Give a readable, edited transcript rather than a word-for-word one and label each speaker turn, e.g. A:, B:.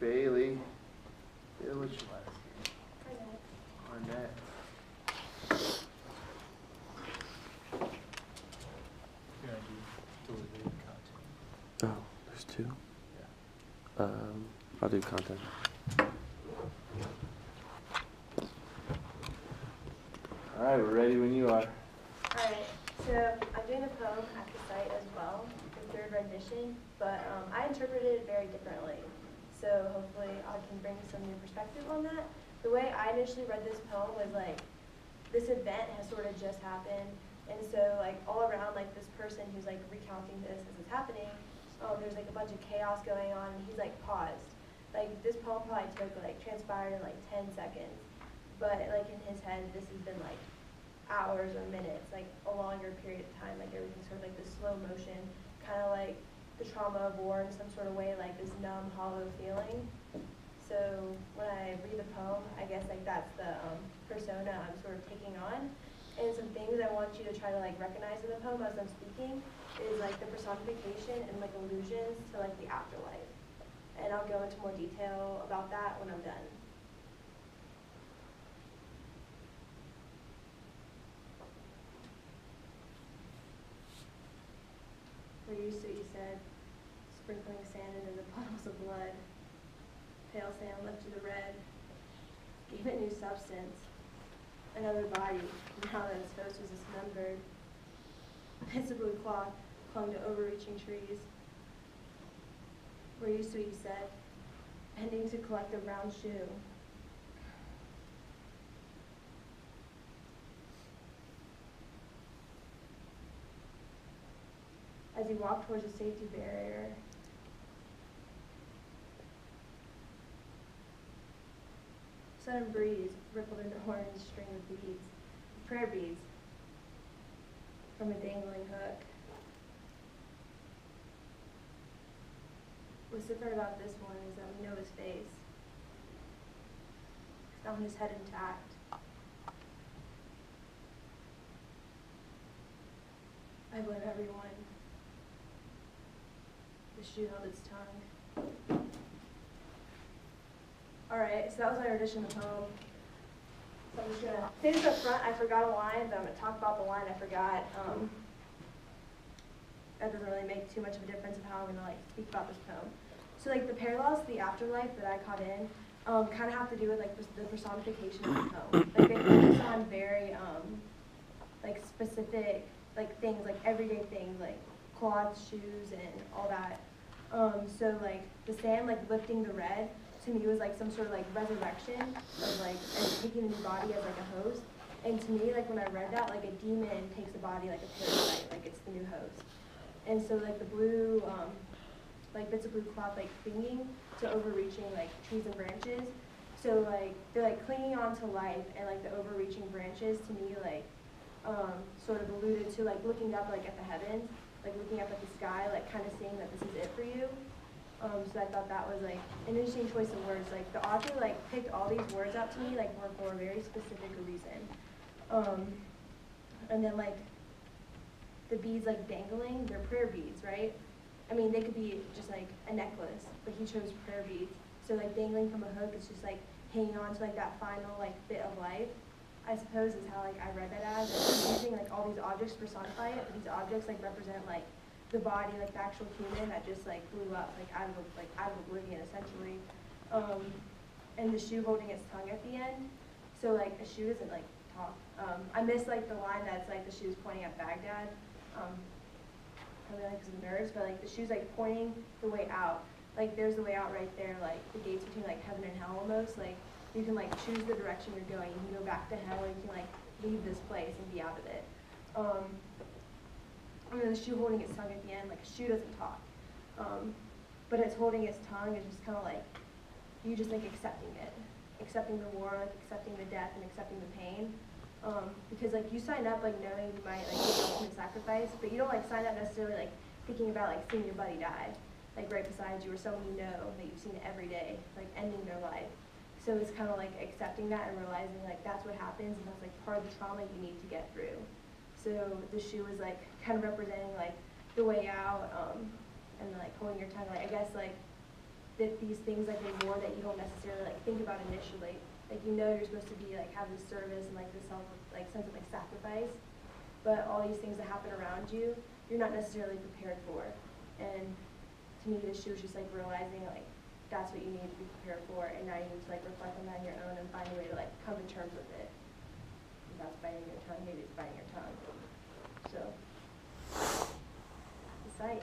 A: Bailey. Bailey, what's your last name? Arnett. Oh, there's two? Yeah. I'll do content. Alright, we're ready when you are.
B: Alright, so I'm doing a poem at the site as well, the third rendition, but I interpreted it very differently. So hopefully I can bring some new perspective on that. The way I initially read this poem was like, this event has sort of just happened, and so like all around like this person who's like recounting this as it's happening, there's like a bunch of chaos going on, and he's like paused. Like this poem probably took like transpired in like 10 seconds, but like in his head this has been like hours or minutes, like a longer period of time, like everything's sort of like this slow motion, kind of like the trauma of war in some sort of way, like this numb, hollow feeling. So when I read the poem, I guess like that's the persona I'm sort of taking on. And some things I want you to try to like recognize in the poem as I'm speaking is like the personification and like allusions to like the afterlife. And I'll go into more detail about that when I'm done. We're used to, he said, sprinkling sand into the puddles of blood. Pale sand lifted the red, gave it new substance, another body, now that its host was dismembered. Bits of blue cloth clung to overreaching trees. We're used to, he said, bending to collect a brown shoe. As he walked towards a safety barrier, sudden breeze rippled an orange string of beads, prayer beads, from a dangling hook. What's different about this one is that we know his face. Found his head intact. I blame everyone. The shoe held its tongue. Alright, so that was my rendition of the poem. So I'm just gonna say this up front, I forgot a line, but I'm gonna talk about the line I forgot. That doesn't really make too much of a difference of how I'm gonna like speak about this poem. So like the parallels to the afterlife that I caught in kind of have to do with like the personification of the poem. Like they focus on very like specific like things, like everyday things, like cloths, shoes, and all that. So like the sand like lifting the red to me was like some sort of like resurrection of like and taking a new body as like a host. And to me, like when I read that, like a demon takes a body like a parasite, like it's the new host. And so like the blue, like bits of blue cloth like clinging to overreaching like trees and branches. So like they're like clinging on to life, and like the overreaching branches to me like sort of alluded to like looking up like at the heavens, like looking up at the sky, like kind of seeing that this is it for you. So I thought that was like an interesting choice of words. Like the author like picked all these words out to me like for a very specific reason. And then like the beads like dangling, they're prayer beads, right? I mean, they could be just like a necklace, but he chose prayer beads. So like dangling from a hook, it's just like hanging on to like that final like bit of life, I suppose is how like I read that as. And he's using like all these objects to personify it, but these objects like represent like the body, like the actual human that just like blew up like out of oblivion essentially. And the shoe holding its tongue at the end. So like a shoe doesn't like talk. I missed like the line that's like the shoe's pointing at Baghdad. Probably like because of nerves, but like the shoe's like pointing the way out. Like there's the way out right there, like the gates between like heaven and hell almost. Like you can like choose the direction you're going. You can go back to hell, or you can like leave this place and be out of it. And then the shoe holding its tongue at the end, like a shoe doesn't talk. But it's holding its tongue is just kind of like, you just like accepting it. Accepting the war, like accepting the death and accepting the pain. Because like you sign up like knowing you might like do the ultimate sacrifice, but you don't like sign up necessarily like thinking about like seeing your buddy die, like right beside you, or someone you know that you've seen every day, like ending their life. So it's kind of like accepting that and realizing like that's what happens, and that's like part of the trauma you need to get through. So the shoe is like kind of representing like the way out, and like holding your tongue, like I guess like that these things like in war that you don't necessarily like think about initially. Like you know you're supposed to be like have this service and like this self like sense of like sacrifice, but all these things that happen around you, you're not necessarily prepared for. And to me, this show was just like realizing like that's what you need to be prepared for, and now you need to like reflect on that on your own and find a way to like come to terms with it. If that's biting your tongue, maybe it's biting your tongue. So, the site.